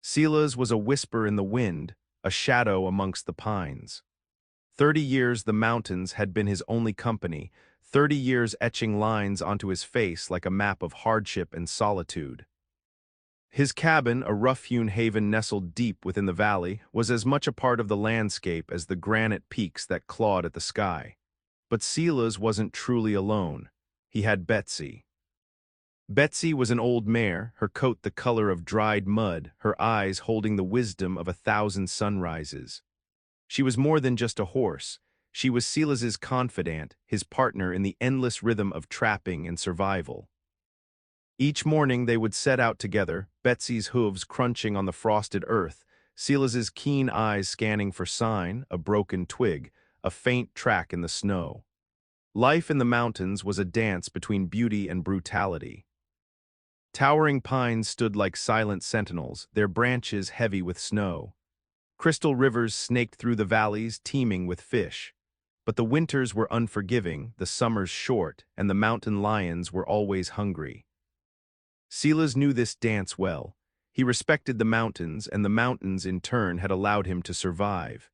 Sila's was a whisper in the wind, a shadow amongst the pines. 30 years the mountains had been his only company, 30 years etching lines onto his face like a map of hardship and solitude. His cabin, a rough-hewn haven nestled deep within the valley, was as much a part of the landscape as the granite peaks that clawed at the sky. But Sila's wasn't truly alone. He had Betsy. Betsy was an old mare, her coat the color of dried mud, her eyes holding the wisdom of 1,000 sunrises. She was more than just a horse. She was Silas's confidant, his partner in the endless rhythm of trapping and survival. Each morning they would set out together, Betsy's hooves crunching on the frosted earth, Silas's keen eyes scanning for sign, a broken twig, a faint track in the snow. Life in the mountains was a dance between beauty and brutality. Towering pines stood like silent sentinels, their branches heavy with snow. Crystal rivers snaked through the valleys, teeming with fish. But the winters were unforgiving, the summers short, and the mountain lions were always hungry. Silas knew this dance well. He respected the mountains, and the mountains, in turn, had allowed him to survive.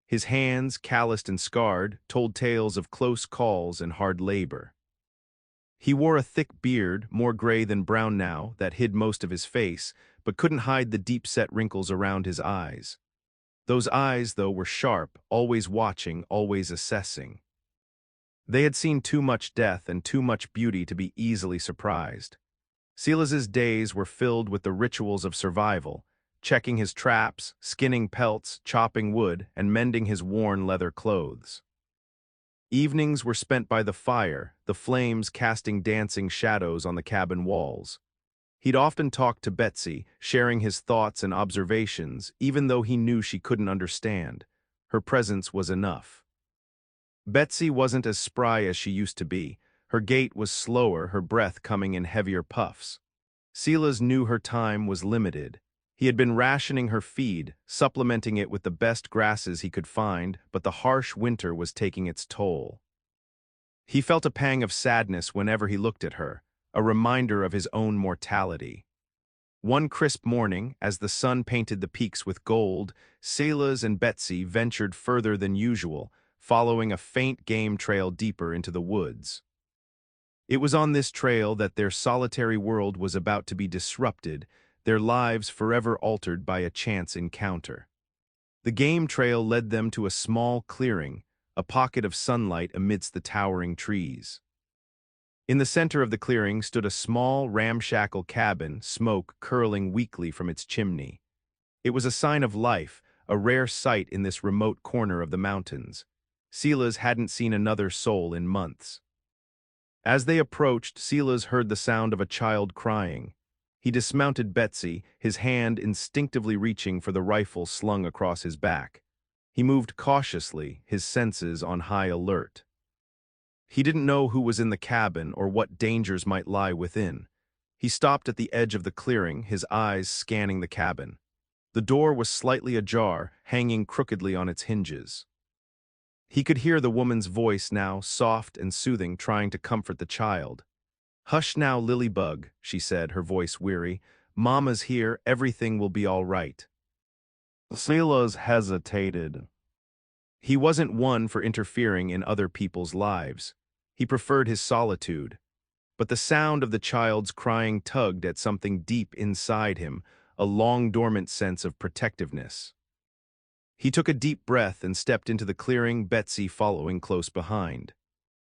His hands, calloused and scarred, told tales of close calls and hard labor. He wore a thick beard, more gray than brown now, that hid most of his face, but couldn't hide the deep-set wrinkles around his eyes. Those eyes, though, were sharp, always watching, always assessing. They had seen too much death and too much beauty to be easily surprised. Silas's days were filled with the rituals of survival, checking his traps, skinning pelts, chopping wood, and mending his worn leather clothes. Evenings were spent by the fire, the flames casting dancing shadows on the cabin walls. He'd often talk to Betsy, sharing his thoughts and observations, even though he knew she couldn't understand. Her presence was enough. Betsy wasn't as spry as she used to be. Her gait was slower, her breath coming in heavier puffs. Silas knew her time was limited. He had been rationing her feed, supplementing it with the best grasses he could find, but the harsh winter was taking its toll. He felt a pang of sadness whenever he looked at her, a reminder of his own mortality. One crisp morning, as the sun painted the peaks with gold, Silas and Betsy ventured further than usual, following a faint game trail deeper into the woods. It was on this trail that their solitary world was about to be disrupted, their lives forever altered by a chance encounter. The game trail led them to a small clearing, a pocket of sunlight amidst the towering trees. In the center of the clearing stood a small, ramshackle cabin, smoke curling weakly from its chimney. It was a sign of life, a rare sight in this remote corner of the mountains. Silas hadn't seen another soul in months. As they approached, Silas heard the sound of a child crying. He dismounted Betsy, his hand instinctively reaching for the rifle slung across his back. He moved cautiously, his senses on high alert. He didn't know who was in the cabin or what dangers might lie within. He stopped at the edge of the clearing, his eyes scanning the cabin. The door was slightly ajar, hanging crookedly on its hinges. He could hear the woman's voice now, soft and soothing, trying to comfort the child. "Hush now, Lilybug," she said, her voice weary. "Mama's here, everything will be all right." Silas hesitated. He wasn't one for interfering in other people's lives. He preferred his solitude. But the sound of the child's crying tugged at something deep inside him, a long-dormant sense of protectiveness. He took a deep breath and stepped into the clearing, Betsy following close behind.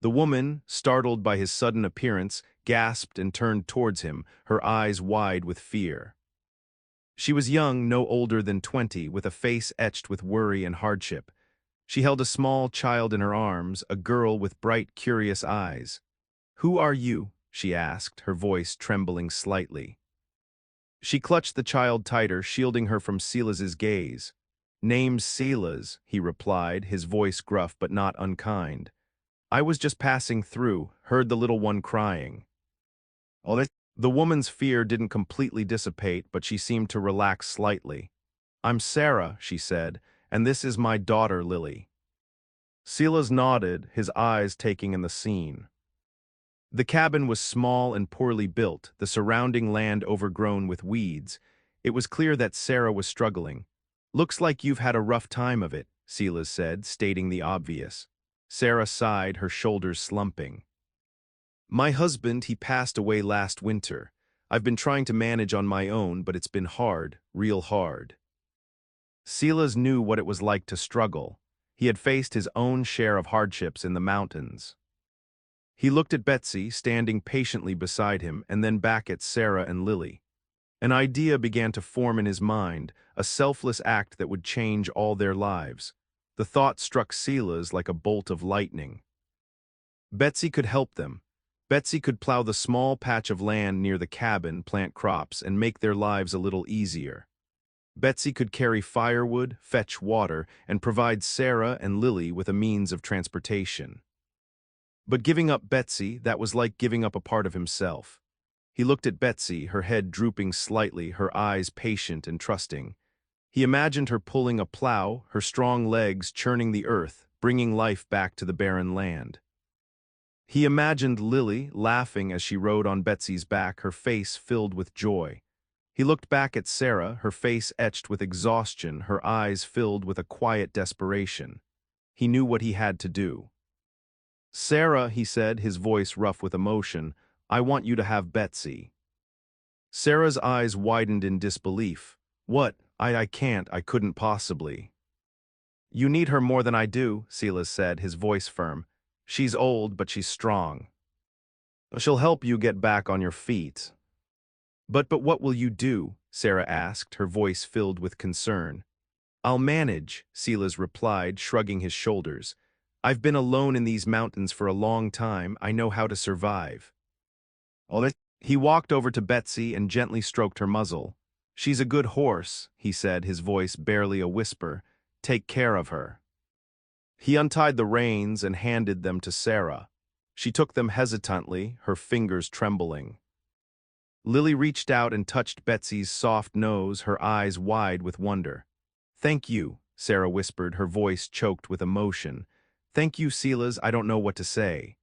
The woman, startled by his sudden appearance, gasped and turned towards him, her eyes wide with fear. She was young, no older than 20, with a face etched with worry and hardship. She held a small child in her arms, a girl with bright, curious eyes. "Who are you?" she asked, her voice trembling slightly. She clutched the child tighter, shielding her from Silas's gaze. "Name's Silas," he replied, his voice gruff but not unkind. "I was just passing through, heard the little one crying." The woman's fear didn't completely dissipate, but she seemed to relax slightly. "I'm Sarah," she said, "and this is my daughter Lily." Silas nodded, his eyes taking in the scene. The cabin was small and poorly built, the surrounding land overgrown with weeds. It was clear that Sarah was struggling. "Looks like you've had a rough time of it," Silas said, stating the obvious. Sarah sighed, her shoulders slumping. "My husband, he passed away last winter. I've been trying to manage on my own, but it's been hard, real hard." Silas knew what it was like to struggle. He had faced his own share of hardships in the mountains. He looked at Betsy, standing patiently beside him, and then back at Sarah and Lily. An idea began to form in his mind, a selfless act that would change all their lives. The thought struck Silas like a bolt of lightning. Betsy could help them. Betsy could plow the small patch of land near the cabin, plant crops, and make their lives a little easier. Betsy could carry firewood, fetch water, and provide Sarah and Lily with a means of transportation. But giving up Betsy, that was like giving up a part of himself. He looked at Betsy, her head drooping slightly, her eyes patient and trusting. He imagined her pulling a plow, her strong legs churning the earth, bringing life back to the barren land. He imagined Lily laughing as she rode on Betsy's back, her face filled with joy. He looked back at Sarah, her face etched with exhaustion, her eyes filled with a quiet desperation. He knew what he had to do. "Sarah," he said, his voice rough with emotion, "I want you to have Betsy." Sarah's eyes widened in disbelief. "What? I can't, I couldn't possibly." "You need her more than I do," Silas said, his voice firm. "She's old, but she's strong. She'll help you get back on your feet." But what will you do?" Sarah asked, her voice filled with concern. "I'll manage," Silas replied, shrugging his shoulders. "I've been alone in these mountains for a long time. I know how to survive." He walked over to Betsy and gently stroked her muzzle. "She's a good horse," he said, his voice barely a whisper. "Take care of her." He untied the reins and handed them to Sarah. She took them hesitantly, her fingers trembling. Lily reached out and touched Betsy's soft nose, her eyes wide with wonder. "Thank you," Sarah whispered, her voice choked with emotion. "Thank you, Silas, I don't know what to say."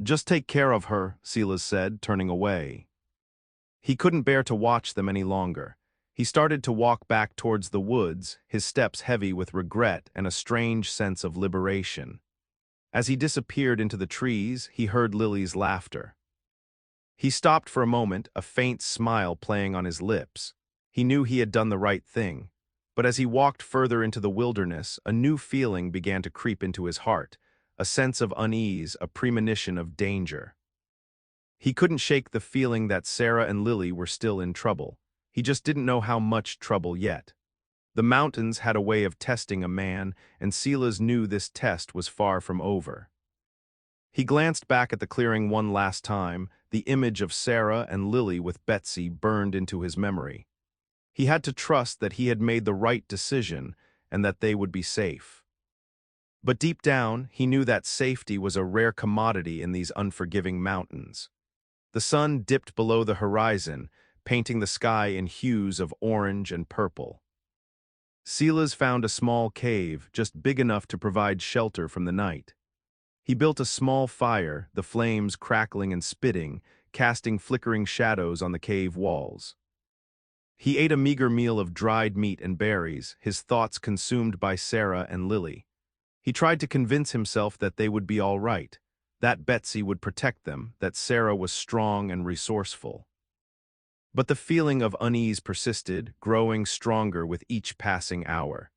"Just take care of her," Silas said, turning away. He couldn't bear to watch them any longer. He started to walk back towards the woods, his steps heavy with regret and a strange sense of liberation. As he disappeared into the trees, he heard Lily's laughter. He stopped for a moment, a faint smile playing on his lips. He knew he had done the right thing. But as he walked further into the wilderness, a new feeling began to creep into his heart, a sense of unease, a premonition of danger. He couldn't shake the feeling that Sarah and Lily were still in trouble. He just didn't know how much trouble yet. The mountains had a way of testing a man, and Silas knew this test was far from over. He glanced back at the clearing one last time, the image of Sarah and Lily with Betsy burned into his memory. He had to trust that he had made the right decision and that they would be safe. But deep down, he knew that safety was a rare commodity in these unforgiving mountains. The sun dipped below the horizon, painting the sky in hues of orange and purple. Silas found a small cave, just big enough to provide shelter from the night. He built a small fire, the flames crackling and spitting, casting flickering shadows on the cave walls. He ate a meager meal of dried meat and berries, his thoughts consumed by Sarah and Lily. He tried to convince himself that they would be all right, that Betsy would protect them, that Sarah was strong and resourceful. But the feeling of unease persisted, growing stronger with each passing hour.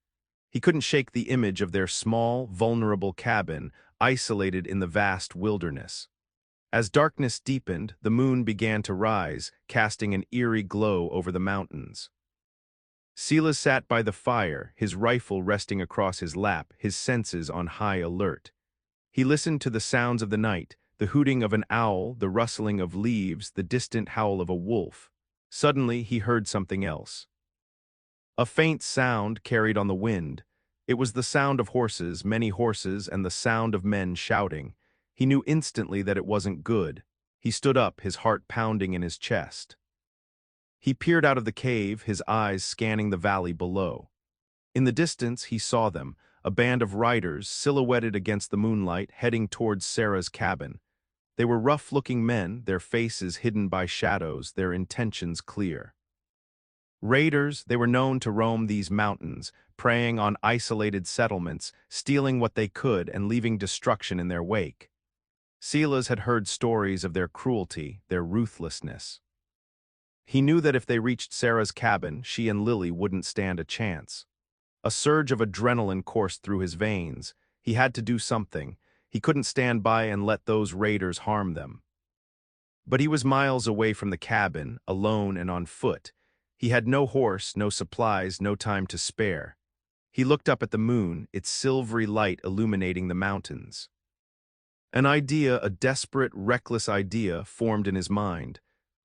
He couldn't shake the image of their small, vulnerable cabin, isolated in the vast wilderness. As darkness deepened, the moon began to rise, casting an eerie glow over the mountains. Silas sat by the fire, his rifle resting across his lap, his senses on high alert. He listened to the sounds of the night, the hooting of an owl, the rustling of leaves, the distant howl of a wolf. Suddenly, he heard something else. A faint sound carried on the wind. It was the sound of horses, many horses, and the sound of men shouting. He knew instantly that it wasn't good. He stood up, his heart pounding in his chest. He peered out of the cave, his eyes scanning the valley below. In the distance, he saw them, a band of riders silhouetted against the moonlight, heading towards Sarah's cabin. They were rough-looking men, their faces hidden by shadows, their intentions clear. Raiders, they were known to roam these mountains, preying on isolated settlements, stealing what they could and leaving destruction in their wake. Silas had heard stories of their cruelty, their ruthlessness. He knew that if they reached Sarah's cabin, she and Lily wouldn't stand a chance. A surge of adrenaline coursed through his veins. He had to do something. He couldn't stand by and let those raiders harm them. But he was miles away from the cabin, alone and on foot. He had no horse, no supplies, no time to spare. He looked up at the moon, its silvery light illuminating the mountains. An idea, a desperate, reckless idea, formed in his mind.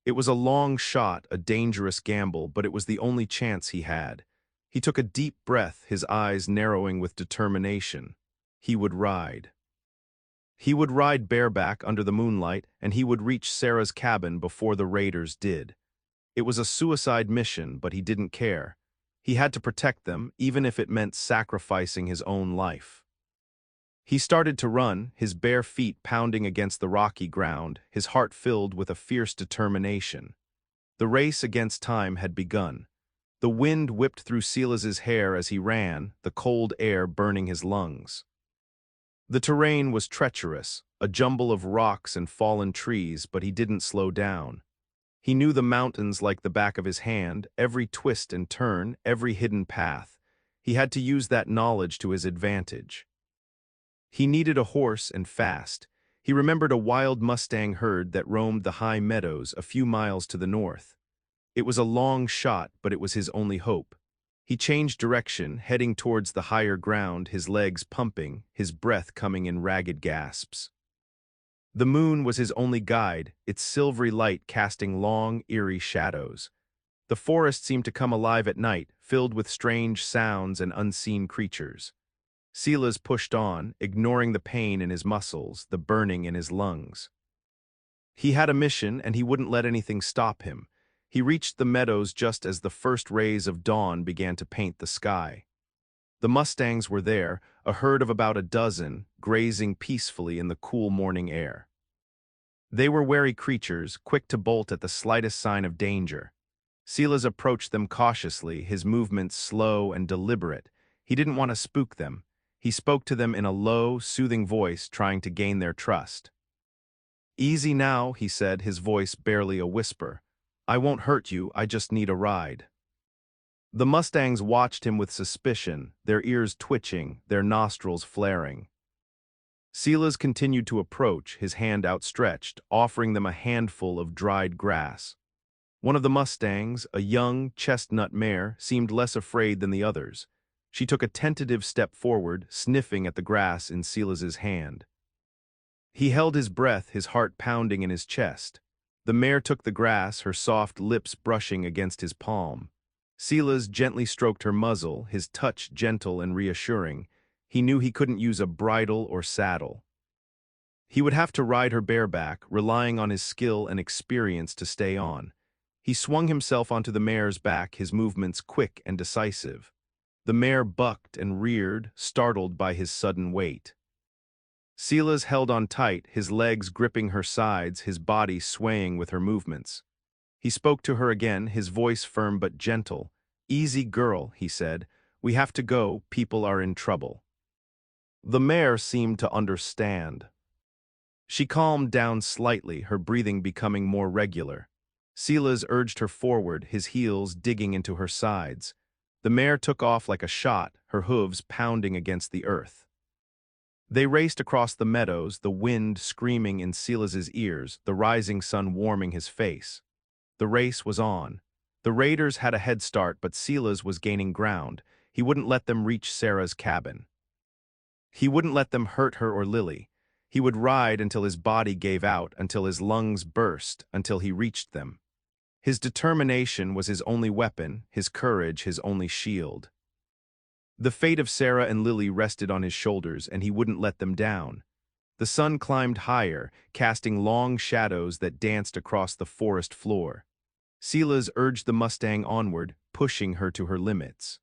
It was a long shot, a dangerous gamble, but it was the only chance he had. He took a deep breath, his eyes narrowing with determination. He would ride. He would ride bareback under the moonlight, and he would reach Sarah's cabin before the raiders did. It was a suicide mission, but he didn't care. He had to protect them, even if it meant sacrificing his own life. He started to run, his bare feet pounding against the rocky ground, his heart filled with a fierce determination. The race against time had begun. The wind whipped through Silas's hair as he ran, the cold air burning his lungs. The terrain was treacherous, a jumble of rocks and fallen trees, but he didn't slow down. He knew the mountains like the back of his hand, every twist and turn, every hidden path. He had to use that knowledge to his advantage. He needed a horse and fast. He remembered a wild Mustang herd that roamed the high meadows a few miles to the north. It was a long shot, but it was his only hope. He changed direction, heading towards the higher ground, his legs pumping, his breath coming in ragged gasps. The moon was his only guide, its silvery light casting long, eerie shadows. The forest seemed to come alive at night, filled with strange sounds and unseen creatures. Silas pushed on, ignoring the pain in his muscles, the burning in his lungs. He had a mission, and he wouldn't let anything stop him. He reached the meadows just as the first rays of dawn began to paint the sky. The Mustangs were there, a herd of about a dozen, grazing peacefully in the cool morning air. They were wary creatures, quick to bolt at the slightest sign of danger. Silas approached them cautiously, his movements slow and deliberate. He didn't want to spook them. He spoke to them in a low, soothing voice, trying to gain their trust. "Easy now," he said, his voice barely a whisper. "I won't hurt you, I just need a ride." The Mustangs watched him with suspicion, their ears twitching, their nostrils flaring. Silas continued to approach, his hand outstretched, offering them a handful of dried grass. One of the Mustangs, a young, chestnut mare, seemed less afraid than the others. She took a tentative step forward, sniffing at the grass in Silas's hand. He held his breath, his heart pounding in his chest. The mare took the grass, her soft lips brushing against his palm. Silas gently stroked her muzzle, his touch gentle and reassuring. He knew he couldn't use a bridle or saddle. He would have to ride her bareback, relying on his skill and experience to stay on. He swung himself onto the mare's back, his movements quick and decisive. The mare bucked and reared, startled by his sudden weight. Silas held on tight, his legs gripping her sides, his body swaying with her movements. He spoke to her again, his voice firm but gentle. "Easy, girl," he said. "We have to go, people are in trouble." The mare seemed to understand. She calmed down slightly, her breathing becoming more regular. Silas urged her forward, his heels digging into her sides. The mare took off like a shot, her hooves pounding against the earth. They raced across the meadows, the wind screaming in Silas's ears, the rising sun warming his face. The race was on. The raiders had a head start, but Silas was gaining ground. He wouldn't let them reach Sarah's cabin. He wouldn't let them hurt her or Lily. He would ride until his body gave out, until his lungs burst, until he reached them. His determination was his only weapon, his courage his only shield. The fate of Sarah and Lily rested on his shoulders, and he wouldn't let them down. The sun climbed higher, casting long shadows that danced across the forest floor. Silas urged the Mustang onward, pushing her to her limits.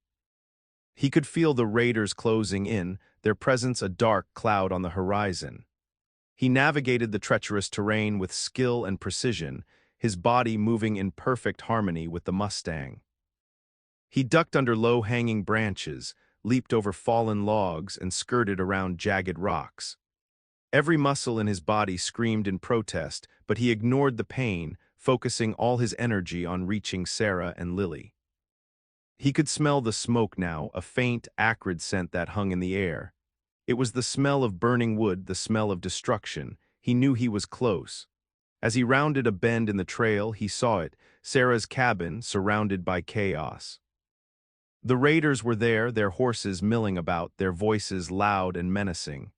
He could feel the raiders closing in, their presence a dark cloud on the horizon. He navigated the treacherous terrain with skill and precision, his body moving in perfect harmony with the Mustang. He ducked under low-hanging branches, leaped over fallen logs, and skirted around jagged rocks. Every muscle in his body screamed in protest, but he ignored the pain, focusing all his energy on reaching Sarah and Lily. He could smell the smoke now, a faint, acrid scent that hung in the air. It was the smell of burning wood, the smell of destruction. He knew he was close. As he rounded a bend in the trail, he saw it, Sarah's cabin, surrounded by chaos. The raiders were there, their horses milling about, their voices loud and menacing.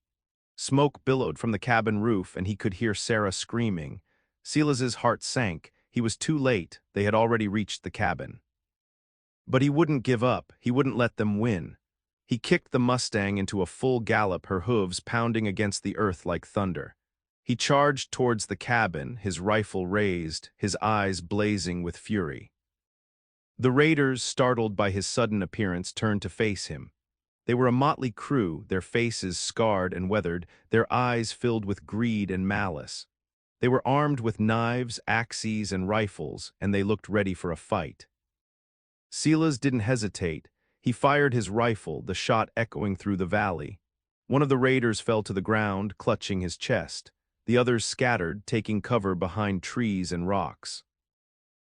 Smoke billowed from the cabin roof, and he could hear Sarah screaming. Silas's heart sank. He was too late. They had already reached the cabin. But he wouldn't give up. He wouldn't let them win. He kicked the Mustang into a full gallop, her hooves pounding against the earth like thunder. He charged towards the cabin, his rifle raised, his eyes blazing with fury. The raiders, startled by his sudden appearance, turned to face him. They were a motley crew, their faces scarred and weathered, their eyes filled with greed and malice. They were armed with knives, axes, and rifles, and they looked ready for a fight. Silas didn't hesitate. He fired his rifle, the shot echoing through the valley. One of the raiders fell to the ground, clutching his chest. The others scattered, taking cover behind trees and rocks.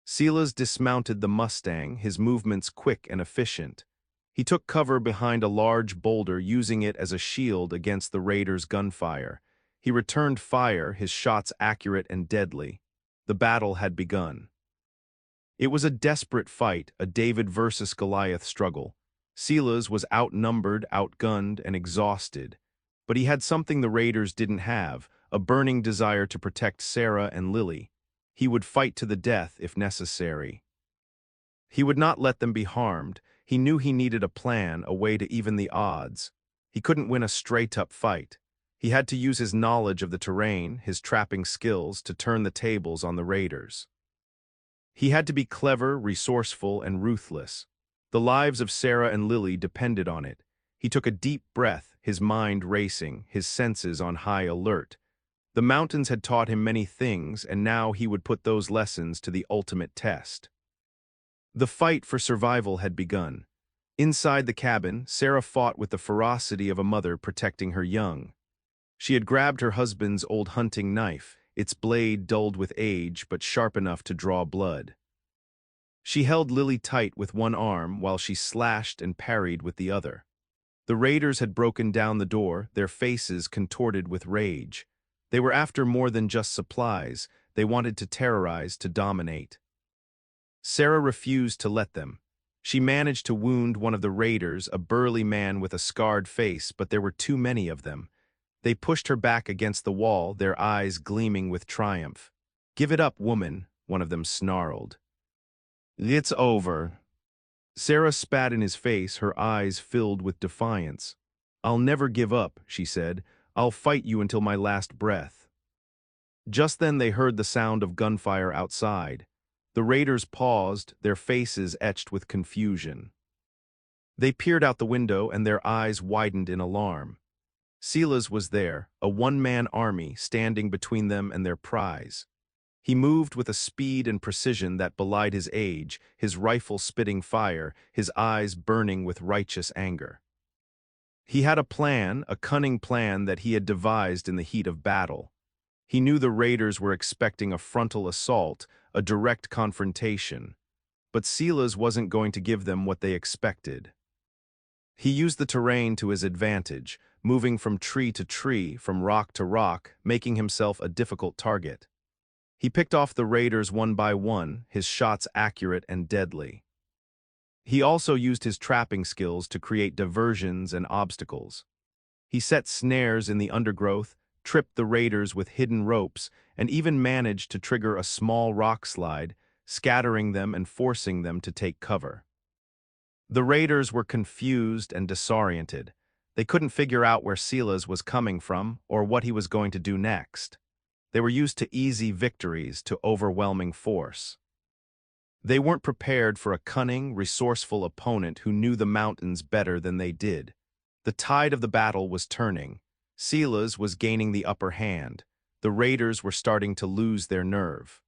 Silas dismounted the Mustang, his movements quick and efficient. He took cover behind a large boulder, using it as a shield against the raiders' gunfire. He returned fire, his shots accurate and deadly. The battle had begun. It was a desperate fight, a David versus Goliath struggle. Silas was outnumbered, outgunned, and exhausted. But he had something the raiders didn't have, a burning desire to protect Sarah and Lily. He would fight to the death if necessary. He would not let them be harmed. He knew he needed a plan, a way to even the odds. He couldn't win a straight-up fight. He had to use his knowledge of the terrain, his trapping skills, to turn the tables on the raiders. He had to be clever, resourceful, and ruthless. The lives of Sarah and Lily depended on it. He took a deep breath, his mind racing, his senses on high alert. The mountains had taught him many things, and now he would put those lessons to the ultimate test. The fight for survival had begun. Inside the cabin, Sarah fought with the ferocity of a mother protecting her young. She had grabbed her husband's old hunting knife, its blade dulled with age but sharp enough to draw blood. She held Lily tight with one arm while she slashed and parried with the other. The raiders had broken down the door, their faces contorted with rage. They were after more than just supplies. They wanted to terrorize, to dominate. Sarah refused to let them. She managed to wound one of the raiders, a burly man with a scarred face, but there were too many of them. They pushed her back against the wall, their eyes gleaming with triumph. "Give it up, woman," one of them snarled. "It's over." Sarah spat in his face, her eyes filled with defiance. "I'll never give up," she said. "I'll fight you until my last breath." Just then they heard the sound of gunfire outside. The raiders paused, their faces etched with confusion. They peered out the window, and their eyes widened in alarm. Silas was there, a one-man army standing between them and their prize. He moved with a speed and precision that belied his age, his rifle spitting fire, his eyes burning with righteous anger. He had a plan, a cunning plan that he had devised in the heat of battle. He knew the raiders were expecting a frontal assault, a direct confrontation. But Silas wasn't going to give them what they expected. He used the terrain to his advantage, moving from tree to tree, from rock to rock, making himself a difficult target. He picked off the raiders one by one, his shots accurate and deadly. He also used his trapping skills to create diversions and obstacles. He set snares in the undergrowth, tripped the raiders with hidden ropes, and even managed to trigger a small rock slide, scattering them and forcing them to take cover. The raiders were confused and disoriented. They couldn't figure out where Silas was coming from or what he was going to do next. They were used to easy victories, to overwhelming force. They weren't prepared for a cunning, resourceful opponent who knew the mountains better than they did. The tide of the battle was turning. Silas was gaining the upper hand. The raiders were starting to lose their nerve.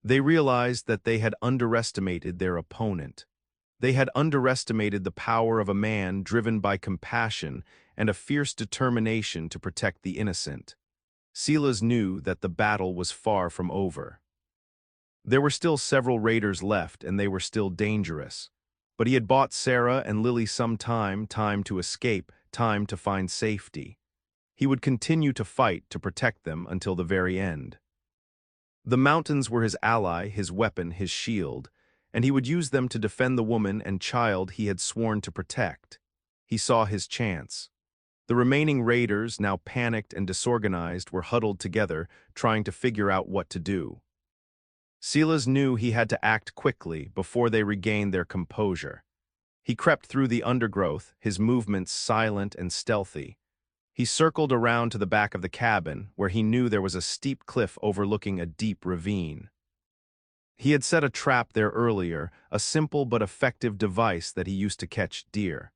They realized that they had underestimated their opponent. They had underestimated the power of a man driven by compassion and a fierce determination to protect the innocent. Silas knew that the battle was far from over. There were still several raiders left, and they were still dangerous. But he had bought Sarah and Lily some time to escape, time to find safety. He would continue to fight to protect them until the very end. The mountains were his ally, his weapon, his shield, and he would use them to defend the woman and child he had sworn to protect. He saw his chance. The remaining raiders, now panicked and disorganized, were huddled together, trying to figure out what to do. Silas knew he had to act quickly before they regained their composure. He crept through the undergrowth, his movements silent and stealthy. He circled around to the back of the cabin, where he knew there was a steep cliff overlooking a deep ravine. He had set a trap there earlier, a simple but effective device that he used to catch deer.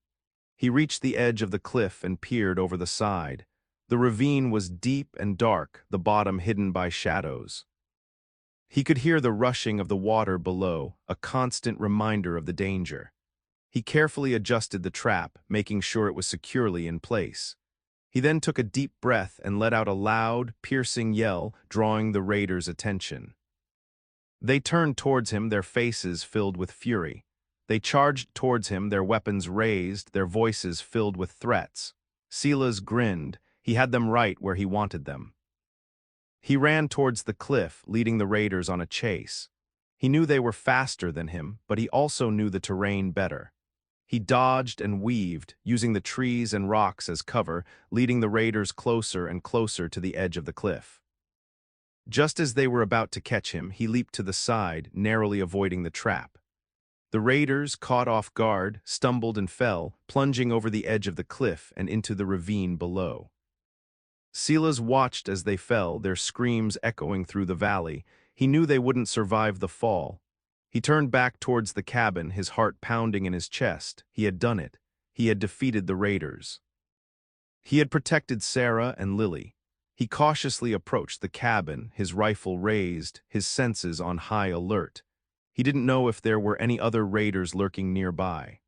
He reached the edge of the cliff and peered over the side. The ravine was deep and dark, the bottom hidden by shadows. He could hear the rushing of the water below, a constant reminder of the danger. He carefully adjusted the trap, making sure it was securely in place. He then took a deep breath and let out a loud, piercing yell, drawing the raiders' attention. They turned towards him, their faces filled with fury. They charged towards him, their weapons raised, their voices filled with threats. Silas grinned. He had them right where he wanted them. He ran towards the cliff, leading the raiders on a chase. He knew they were faster than him, but he also knew the terrain better. He dodged and weaved, using the trees and rocks as cover, leading the raiders closer and closer to the edge of the cliff. Just as they were about to catch him, he leaped to the side, narrowly avoiding the trap. The raiders, caught off guard, stumbled and fell, plunging over the edge of the cliff and into the ravine below. Silas watched as they fell, their screams echoing through the valley. He knew they wouldn't survive the fall. He turned back towards the cabin, his heart pounding in his chest. He had done it. He had defeated the raiders. He had protected Sarah and Lily. He cautiously approached the cabin, his rifle raised, his senses on high alert. He didn't know if there were any other raiders lurking nearby.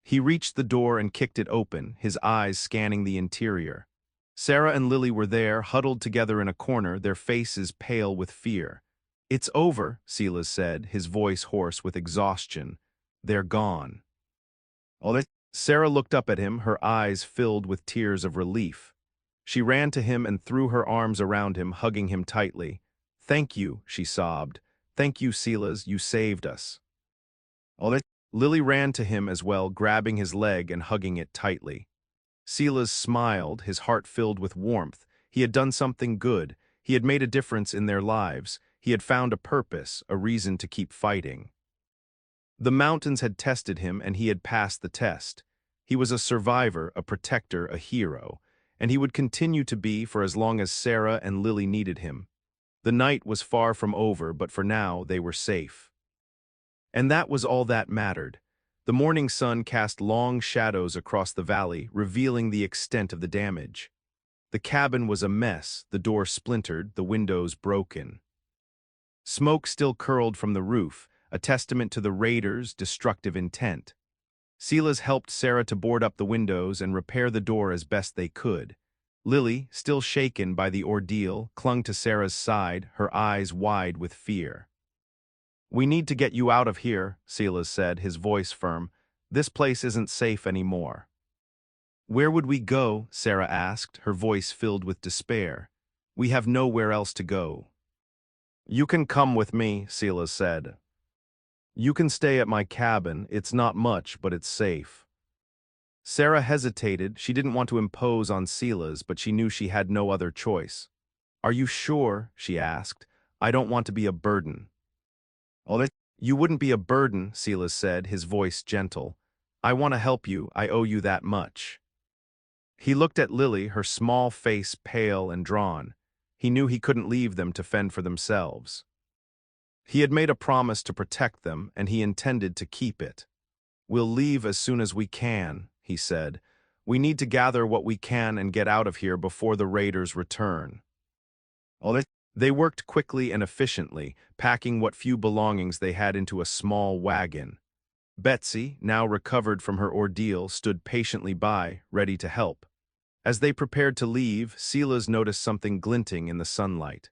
He reached the door and kicked it open, his eyes scanning the interior. Sarah and Lily were there, huddled together in a corner, their faces pale with fear. "It's over," Silas said, his voice hoarse with exhaustion. "They're gone." Sarah looked up at him, her eyes filled with tears of relief. She ran to him and threw her arms around him, hugging him tightly. "Thank you," she sobbed. "Thank you, Silas, you saved us." Lily ran to him as well, grabbing his leg and hugging it tightly. Silas smiled, his heart filled with warmth. He had done something good. He had made a difference in their lives. He had found a purpose, a reason to keep fighting. The mountains had tested him, and he had passed the test. He was a survivor, a protector, a hero, and he would continue to be for as long as Sarah and Lily needed him. The night was far from over, but for now they were safe. And that was all that mattered. The morning sun cast long shadows across the valley, revealing the extent of the damage. The cabin was a mess, the door splintered, the windows broken. Smoke still curled from the roof, a testament to the raiders' destructive intent. Silas helped Sarah to board up the windows and repair the door as best they could. Lily, still shaken by the ordeal, clung to Sarah's side, her eyes wide with fear. "We need to get you out of here," Silas said, his voice firm. "This place isn't safe anymore." "Where would we go?" Sarah asked, her voice filled with despair. "We have nowhere else to go." "You can come with me," Silas said. "You can stay at my cabin. It's not much, but it's safe." Sarah hesitated. She didn't want to impose on Silas, but she knew she had no other choice. "Are you sure?" she asked. "I don't want to be a burden." "You wouldn't be a burden," Silas said, his voice gentle. "I want to help you. I owe you that much." He looked at Lily, her small face pale and drawn. He knew he couldn't leave them to fend for themselves. He had made a promise to protect them, and he intended to keep it. "We'll leave as soon as we can," he said. "We need to gather what we can and get out of here before the raiders return." They worked quickly and efficiently, packing what few belongings they had into a small wagon. Betsy, now recovered from her ordeal, stood patiently by, ready to help. As they prepared to leave, Silas noticed something glinting in the sunlight.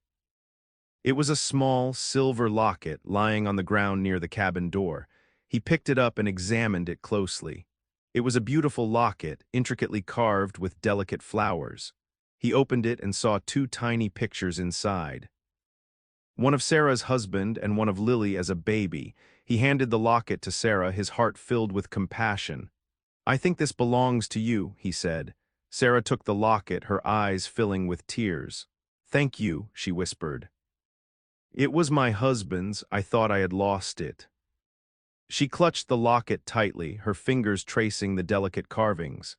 It was a small, silver locket lying on the ground near the cabin door. He picked it up and examined it closely. It was a beautiful locket, intricately carved with delicate flowers. He opened it and saw two tiny pictures inside. One of Sarah's husband and one of Lily as a baby. He handed the locket to Sarah, his heart filled with compassion. "I think this belongs to you," he said. Sarah took the locket, her eyes filling with tears. "Thank you," she whispered. "It was my husband's. I thought I had lost it." She clutched the locket tightly, her fingers tracing the delicate carvings.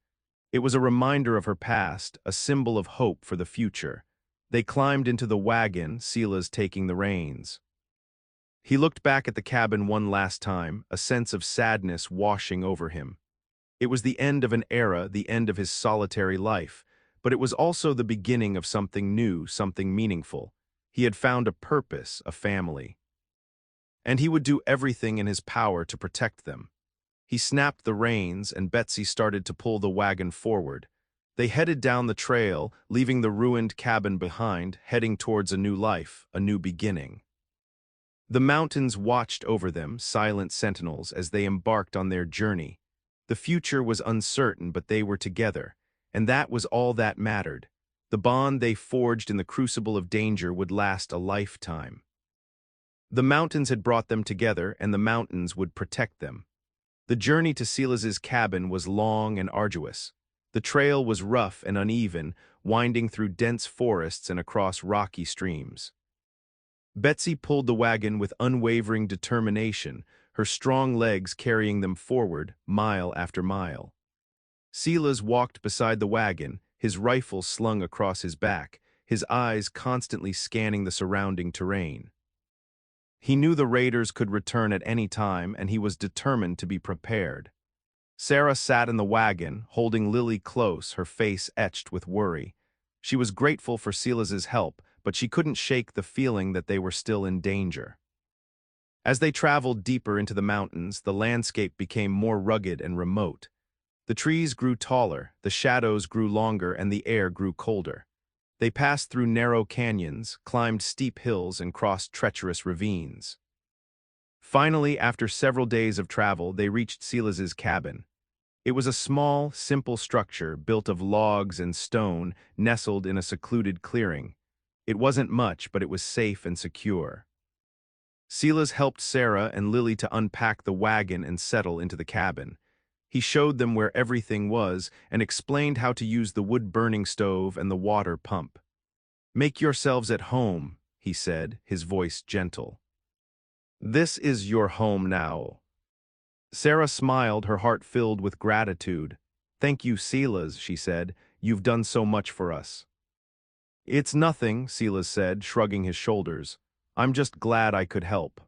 It was a reminder of her past, a symbol of hope for the future. They climbed into the wagon, Silas taking the reins. He looked back at the cabin one last time, a sense of sadness washing over him. It was the end of an era, the end of his solitary life, but it was also the beginning of something new, something meaningful. He had found a purpose, a family. And he would do everything in his power to protect them. He snapped the reins, and Betsy started to pull the wagon forward. They headed down the trail, leaving the ruined cabin behind, heading towards a new life, a new beginning. The mountains watched over them, silent sentinels, as they embarked on their journey. The future was uncertain, but they were together, and that was all that mattered. The bond they forged in the crucible of danger would last a lifetime. The mountains had brought them together, and the mountains would protect them. The journey to Silas's cabin was long and arduous. The trail was rough and uneven, winding through dense forests and across rocky streams. Betsy pulled the wagon with unwavering determination, her strong legs carrying them forward, mile after mile. Silas walked beside the wagon, his rifle slung across his back, his eyes constantly scanning the surrounding terrain. He knew the raiders could return at any time, and he was determined to be prepared. Sarah sat in the wagon, holding Lily close, her face etched with worry. She was grateful for Silas's help, but she couldn't shake the feeling that they were still in danger. As they traveled deeper into the mountains, the landscape became more rugged and remote. The trees grew taller, the shadows grew longer, and the air grew colder. They passed through narrow canyons, climbed steep hills, and crossed treacherous ravines. Finally, after several days of travel, they reached Silas's cabin. It was a small, simple structure built of logs and stone, nestled in a secluded clearing. It wasn't much, but it was safe and secure. Silas helped Sarah and Lily to unpack the wagon and settle into the cabin. He showed them where everything was and explained how to use the wood-burning stove and the water pump. "Make yourselves at home," he said, his voice gentle. "This is your home now." Sarah smiled, her heart filled with gratitude. "Thank you, Silas," she said. "You've done so much for us." "It's nothing," Silas said, shrugging his shoulders. "I'm just glad I could help."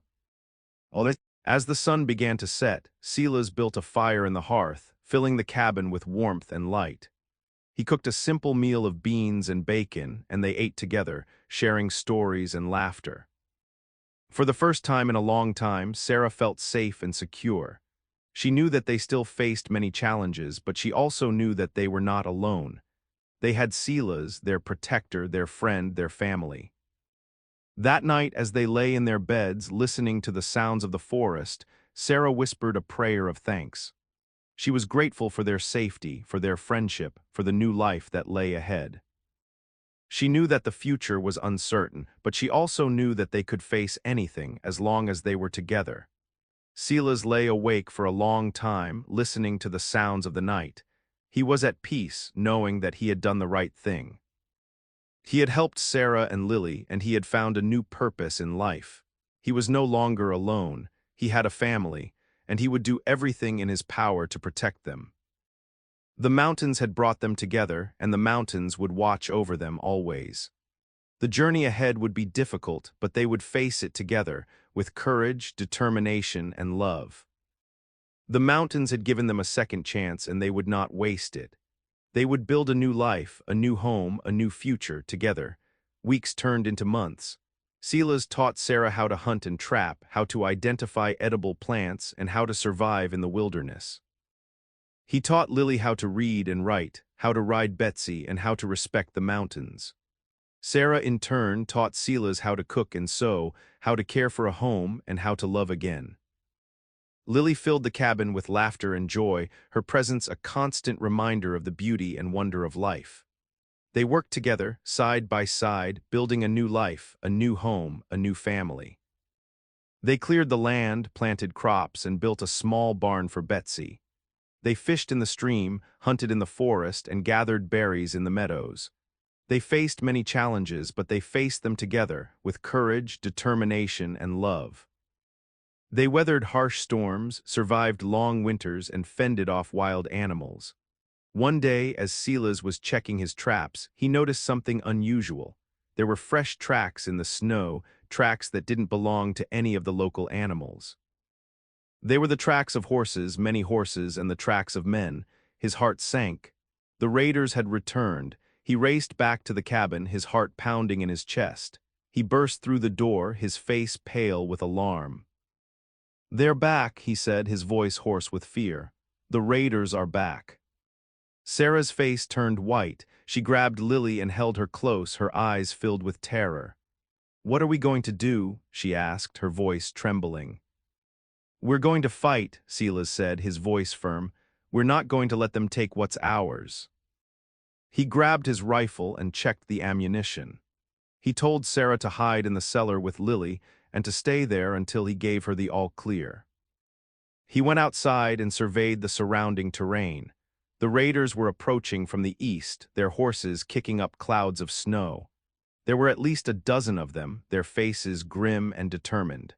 As the sun began to set, Silas built a fire in the hearth, filling the cabin with warmth and light. He cooked a simple meal of beans and bacon, and they ate together, sharing stories and laughter. For the first time in a long time, Sarah felt safe and secure. She knew that they still faced many challenges, but she also knew that they were not alone. They had Silas, their protector, their friend, their family. That night, as they lay in their beds, listening to the sounds of the forest, Sarah whispered a prayer of thanks. She was grateful for their safety, for their friendship, for the new life that lay ahead. She knew that the future was uncertain, but she also knew that they could face anything as long as they were together. Silas lay awake for a long time, listening to the sounds of the night. He was at peace, knowing that he had done the right thing. He had helped Sarah and Lily, and he had found a new purpose in life. He was no longer alone. He had a family, and he would do everything in his power to protect them. The mountains had brought them together, and the mountains would watch over them always. The journey ahead would be difficult, but they would face it together, with courage, determination, and love. The mountains had given them a second chance, and they would not waste it. They would build a new life, a new home, a new future together. Weeks turned into months. Silas taught Sarah how to hunt and trap, how to identify edible plants, and how to survive in the wilderness. He taught Lily how to read and write, how to ride Betsy, and how to respect the mountains. Sarah, in turn, taught Silas how to cook and sew, how to care for a home, and how to love again. Lily filled the cabin with laughter and joy, her presence a constant reminder of the beauty and wonder of life. They worked together, side by side, building a new life, a new home, a new family. They cleared the land, planted crops, and built a small barn for Betsy. They fished in the stream, hunted in the forest, and gathered berries in the meadows. They faced many challenges, but they faced them together, with courage, determination, and love. They weathered harsh storms, survived long winters, and fended off wild animals. One day, as Silas was checking his traps, he noticed something unusual. There were fresh tracks in the snow, tracks that didn't belong to any of the local animals. They were the tracks of horses, many horses, and the tracks of men. His heart sank. The raiders had returned. He raced back to the cabin, his heart pounding in his chest. He burst through the door, his face pale with alarm. "They're back," he said, his voice hoarse with fear. "The raiders are back." Sarah's face turned white. She grabbed Lily and held her close, her eyes filled with terror. "What are we going to do?" she asked, her voice trembling. "We're going to fight," Silas said, his voice firm. "We're not going to let them take what's ours." He grabbed his rifle and checked the ammunition. He told Sarah to hide in the cellar with Lily and to stay there until he gave her the all-clear. He went outside and surveyed the surrounding terrain. The raiders were approaching from the east, their horses kicking up clouds of snow. There were at least a dozen of them, their faces grim and determined.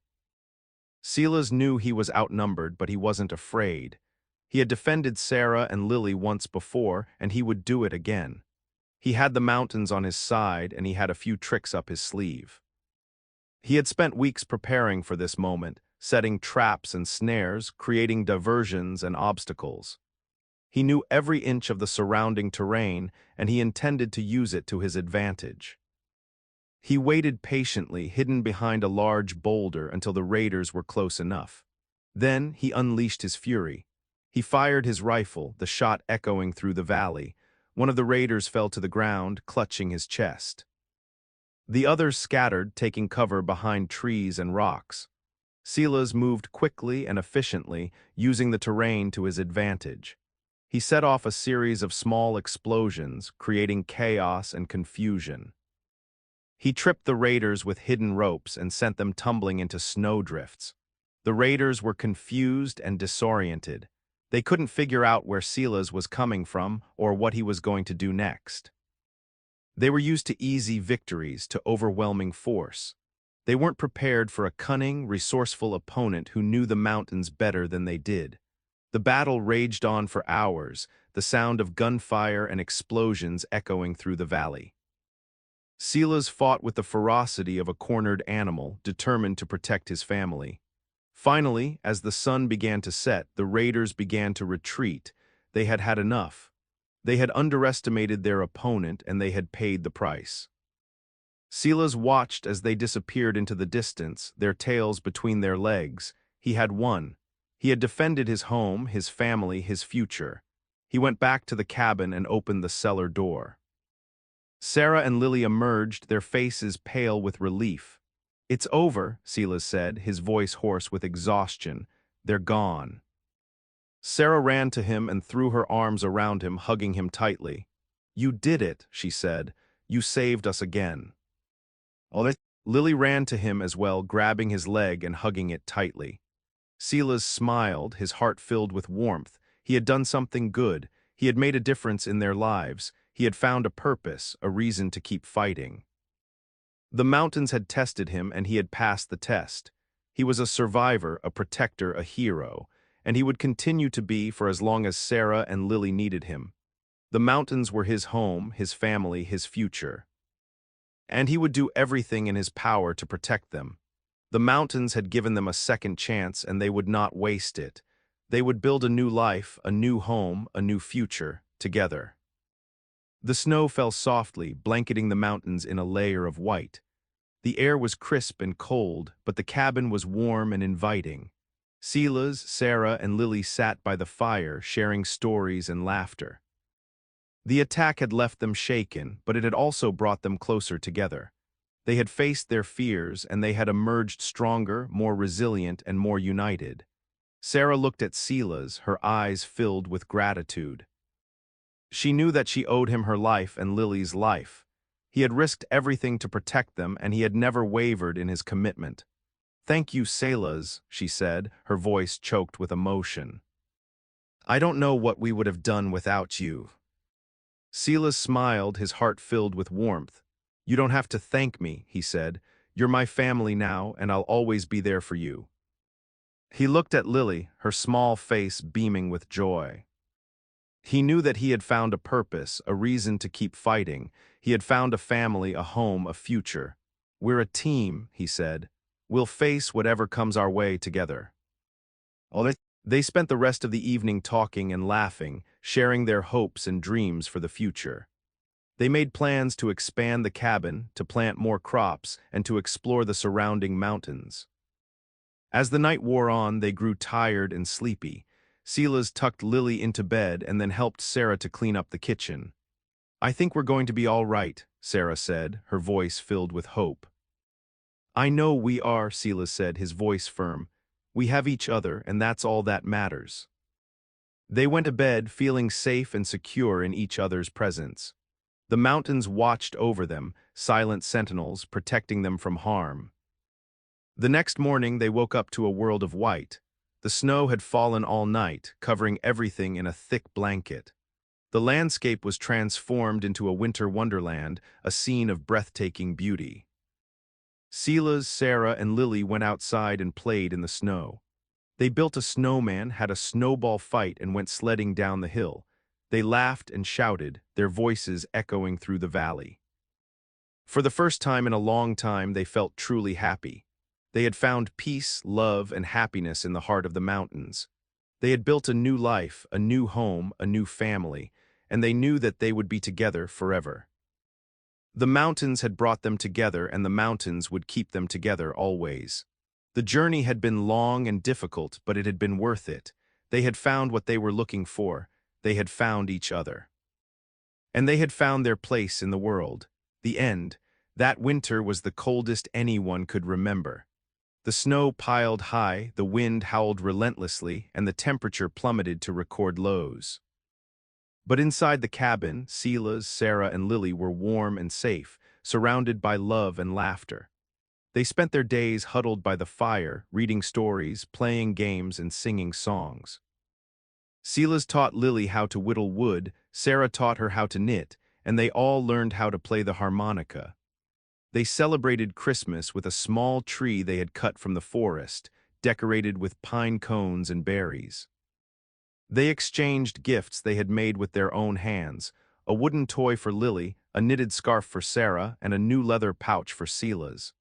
Silas knew he was outnumbered, but he wasn't afraid. He had defended Sarah and Lily once before, and he would do it again. He had the mountains on his side, and he had a few tricks up his sleeve. He had spent weeks preparing for this moment, setting traps and snares, creating diversions and obstacles. He knew every inch of the surrounding terrain, and he intended to use it to his advantage. He waited patiently, hidden behind a large boulder until the raiders were close enough. Then he unleashed his fury. He fired his rifle, the shot echoing through the valley. One of the raiders fell to the ground, clutching his chest. The others scattered, taking cover behind trees and rocks. Silas moved quickly and efficiently, using the terrain to his advantage. He set off a series of small explosions, creating chaos and confusion. He tripped the raiders with hidden ropes and sent them tumbling into snowdrifts. The raiders were confused and disoriented. They couldn't figure out where Silas was coming from or what he was going to do next. They were used to easy victories, to overwhelming force. They weren't prepared for a cunning, resourceful opponent who knew the mountains better than they did. The battle raged on for hours, the sound of gunfire and explosions echoing through the valley. Silas fought with the ferocity of a cornered animal, determined to protect his family. Finally, as the sun began to set, the raiders began to retreat. They had had enough. They had underestimated their opponent, and they had paid the price. Silas watched as they disappeared into the distance, their tails between their legs. He had won. He had defended his home, his family, his future. He went back to the cabin and opened the cellar door. Sarah and Lily emerged, their faces pale with relief. "It's over," Silas said, his voice hoarse with exhaustion. "They're gone." Sarah ran to him and threw her arms around him, hugging him tightly. "You did it," she said. "You saved us again." Lily ran to him as well, grabbing his leg and hugging it tightly. Silas smiled, his heart filled with warmth. He had done something good. He had made a difference in their lives. He had found a purpose, a reason to keep fighting. The mountains had tested him, and he had passed the test. He was a survivor, a protector, a hero, and he would continue to be for as long as Sarah and Lily needed him. The mountains were his home, his family, his future. And he would do everything in his power to protect them. The mountains had given them a second chance, and they would not waste it. They would build a new life, a new home, a new future, together. The snow fell softly, blanketing the mountains in a layer of white. The air was crisp and cold, but the cabin was warm and inviting. Silas, Sarah, and Lily sat by the fire, sharing stories and laughter. The attack had left them shaken, but it had also brought them closer together. They had faced their fears, and they had emerged stronger, more resilient, and more united. Sarah looked at Silas, her eyes filled with gratitude. She knew that she owed him her life and Lily's life. He had risked everything to protect them, and he had never wavered in his commitment. "Thank you, Silas," she said, her voice choked with emotion. "I don't know what we would have done without you." Silas smiled, his heart filled with warmth. "You don't have to thank me," he said. "You're my family now, and I'll always be there for you." He looked at Lily, her small face beaming with joy. He knew that he had found a purpose, a reason to keep fighting. He had found a family, a home, a future. "We're a team," he said. "We'll face whatever comes our way together." They spent the rest of the evening talking and laughing, sharing their hopes and dreams for the future. They made plans to expand the cabin, to plant more crops, and to explore the surrounding mountains. As the night wore on, they grew tired and sleepy. Silas tucked Lily into bed and then helped Sarah to clean up the kitchen. "I think we're going to be all right," Sarah said, her voice filled with hope. "I know we are," Silas said, his voice firm. "We have each other, and that's all that matters." They went to bed feeling safe and secure in each other's presence. The mountains watched over them, silent sentinels protecting them from harm. The next morning they woke up to a world of white. The snow had fallen all night, covering everything in a thick blanket. The landscape was transformed into a winter wonderland, a scene of breathtaking beauty. Silas, Sarah, and Lily went outside and played in the snow. They built a snowman, had a snowball fight, and went sledding down the hill. They laughed and shouted, their voices echoing through the valley. For the first time in a long time, they felt truly happy. They had found peace, love, and happiness in the heart of the mountains. They had built a new life, a new home, a new family, and they knew that they would be together forever. The mountains had brought them together, and the mountains would keep them together always. The journey had been long and difficult, but it had been worth it. They had found what they were looking for. They had found each other. And they had found their place in the world. The end. That winter was the coldest anyone could remember. The snow piled high, the wind howled relentlessly, and the temperature plummeted to record lows. But inside the cabin, Silas, Sarah, and Lily were warm and safe, surrounded by love and laughter. They spent their days huddled by the fire, reading stories, playing games, and singing songs. Silas taught Lily how to whittle wood, Sarah taught her how to knit, and they all learned how to play the harmonica. They celebrated Christmas with a small tree they had cut from the forest, decorated with pine cones and berries. They exchanged gifts they had made with their own hands, a wooden toy for Lily, a knitted scarf for Sarah, and a new leather pouch for Silas.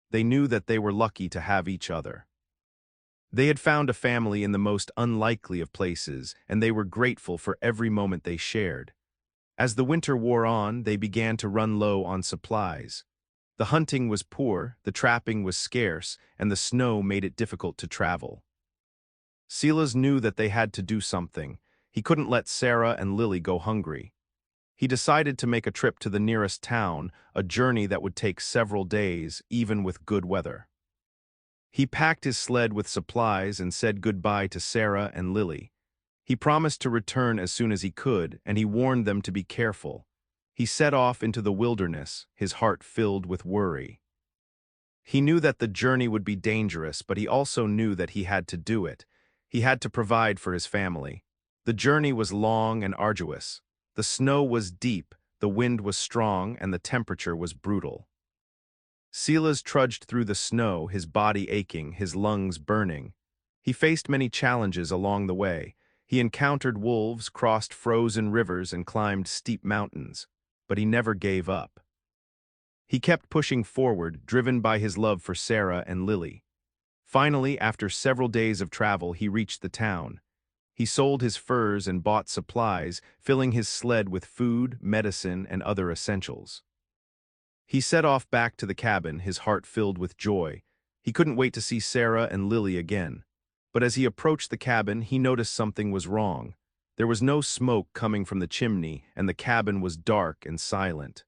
They knew that they were lucky to have each other. They had found a family in the most unlikely of places, and they were grateful for every moment they shared. As the winter wore on, they began to run low on supplies. The hunting was poor, the trapping was scarce, and the snow made it difficult to travel. Silas knew that they had to do something. He couldn't let Sarah and Lily go hungry. He decided to make a trip to the nearest town, a journey that would take several days, even with good weather. He packed his sled with supplies and said goodbye to Sarah and Lily. He promised to return as soon as he could, and he warned them to be careful. He set off into the wilderness, his heart filled with worry. He knew that the journey would be dangerous, but he also knew that he had to do it. He had to provide for his family. The journey was long and arduous. The snow was deep, the wind was strong, and the temperature was brutal. Silas trudged through the snow, his body aching, his lungs burning. He faced many challenges along the way. He encountered wolves, crossed frozen rivers, and climbed steep mountains. But he never gave up. He kept pushing forward, driven by his love for Sarah and Lily. Finally, after several days of travel, he reached the town. He sold his furs and bought supplies, filling his sled with food, medicine, and other essentials. He set off back to the cabin, his heart filled with joy. He couldn't wait to see Sarah and Lily again. But as he approached the cabin, he noticed something was wrong. There was no smoke coming from the chimney, and the cabin was dark and silent.